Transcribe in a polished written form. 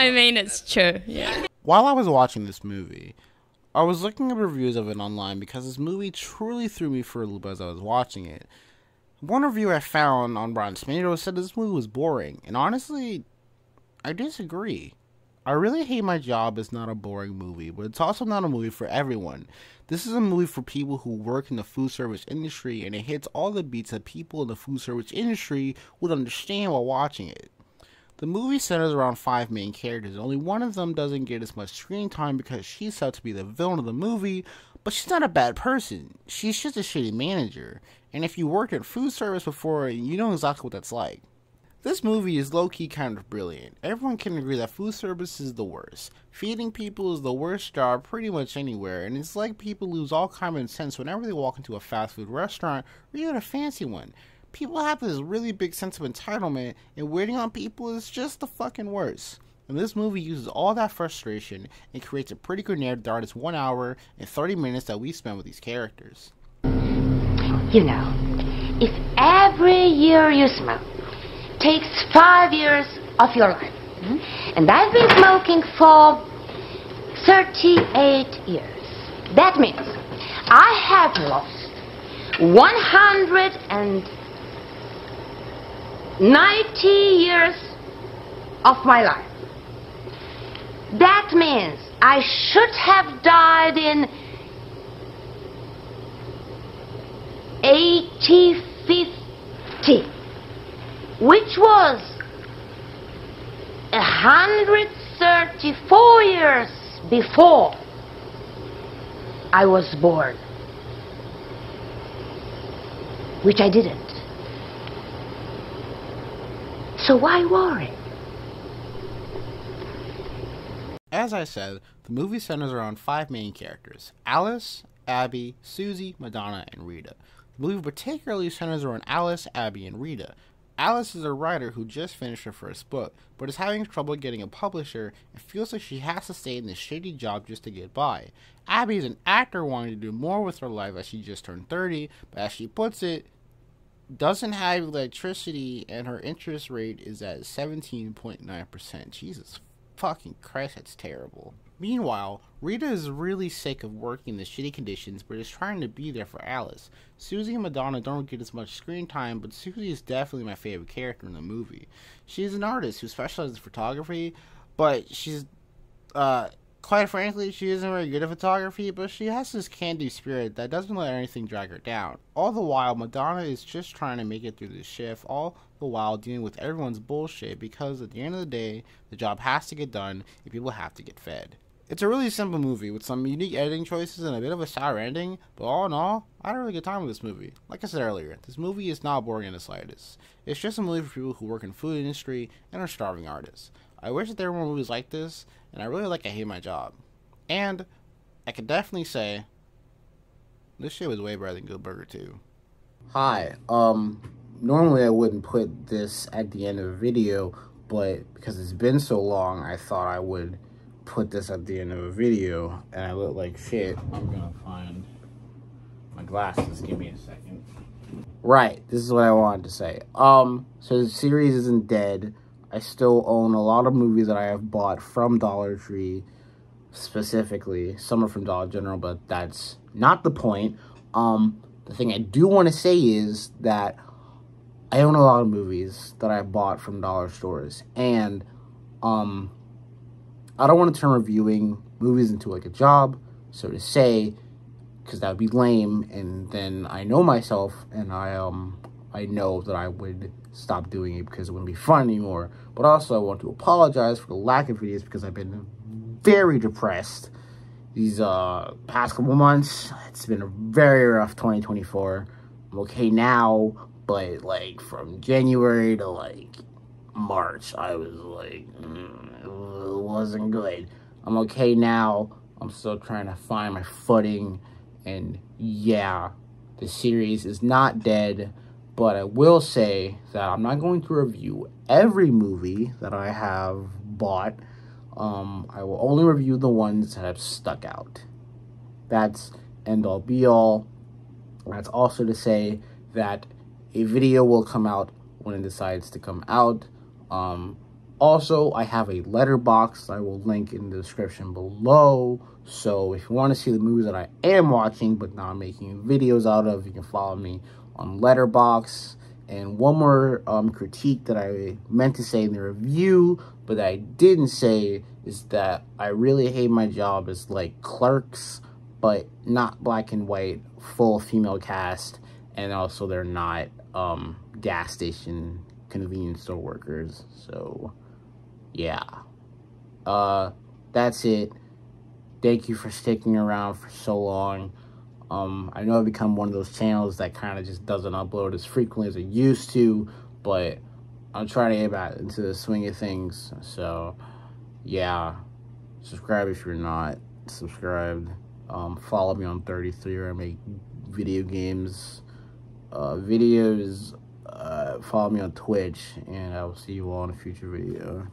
I mean, it's true, yeah. While I was watching this movie, I was looking at reviews of it online because this movie truly threw me for a loop as I was watching it. One review I found on Rotten Tomatoes said this movie was boring, and honestly, I disagree. I Really Hate My Job is not a boring movie, but it's also not a movie for everyone. This is a movie for people who work in the food service industry, and it hits all the beats that people in the food service industry would understand while watching it. The movie centers around 5 main characters. Only one of them doesn't get as much screen time because she's set to be the villain of the movie, but she's not a bad person. She's just a shitty manager. And if you worked in food service before, you know exactly what that's like. This movie is low-key kind of brilliant. Everyone can agree that food service is the worst. Feeding people is the worst job pretty much anywhere, and it's like people lose all common sense whenever they walk into a fast food restaurant or even a fancy one. People have this really big sense of entitlement, and waiting on people is just the fucking worst. And this movie uses all that frustration and creates a pretty good narrative throughout its 1 hour and 30 minutes that we spend with these characters. You know, if every year you smoke takes 5 years of your life, and I've been smoking for 38 years, that means I have lost 190 years of my life. That means I should have died in 1850, which was 134 years before I was born, which I didn't. So why worry? As I said, the movie centers around 5 main characters: Alice, Abby, Susie, Madonna, and Rita. The movie particularly centers around Alice, Abby, and Rita. Alice is a writer who just finished her first book, but is having trouble getting a publisher and feels like she has to stay in this shitty job just to get by. Abby is an actor wanting to do more with her life as she just turned 30, but as she puts it, doesn't have electricity, and her interest rate is at 17.9%. Jesus fucking Christ, that's terrible. Meanwhile, Rita is really sick of working in the shitty conditions, but is trying to be there for Alice. Susie and Madonna don't get as much screen time, but Susie is definitely my favorite character in the movie. She is an artist who specializes in photography, but she's, quite frankly, she isn't very good at photography, but she has this can-do spirit that doesn't let anything drag her down. All the while, Madonna is just trying to make it through this shift, all the while dealing with everyone's bullshit, because at the end of the day, the job has to get done, and people have to get fed. It's a really simple movie with some unique editing choices and a bit of a sour ending, but all in all, I had a really good time with this movie. Like I said earlier, this movie is not boring in the slightest. It's just a movie for people who work in the food industry and are starving artists. I wish that there were more movies like this, and I really like I Hate My Job. And I can definitely say this shit was way better than Good Burger 2. Hi, normally I wouldn't put this at the end of a video, but because it's been so long, I thought I would put this at the end of a video, and I look like shit. I'm gonna find my glasses. Give me a second. Right, this is what I wanted to say. So the series isn't dead. I still own a lot of movies that I have bought from Dollar Tree, specifically. Some are from Dollar General, but that's not the point. The thing I do want to say is that I own a lot of movies that I bought from dollar stores, and I don't want to turn reviewing movies into like a job, so to say, because that would be lame, and then I know myself, and I know that I would stop doing it because it wouldn't be fun anymore. But also I want to apologize for the lack of videos because I've been very depressed these past couple months. It's been a very rough 2024. I'm okay now, but like from January to like March, I was like, it wasn't good. I'm okay now. I'm still trying to find my footing, and yeah, the series is not dead, but I will say that I'm not going to review every movie that I have bought. I will only review the ones that have stuck out. That's end all be all. That's also to say that a video will come out when it decides to come out. Also, I have a letterboxd I will link in the description below. So if you want to see the movies that I am watching but not making videos out of, you can follow me on letterboxd. And one more critique that I meant to say in the review, but that I didn't say, is that I really hate my job as like Clerks, but not black and white, full female cast, and also they're not gas station convenience store workers. So yeah, that's it. Thank you for sticking around for so long. I know I've become one of those channels that kind of just doesn't upload as frequently as it used to, but I'm trying to get back into the swing of things. So yeah, subscribe if you're not subscribed. Follow me on 33 where I make video games videos. Follow me on Twitch, and I will see you all in a future video.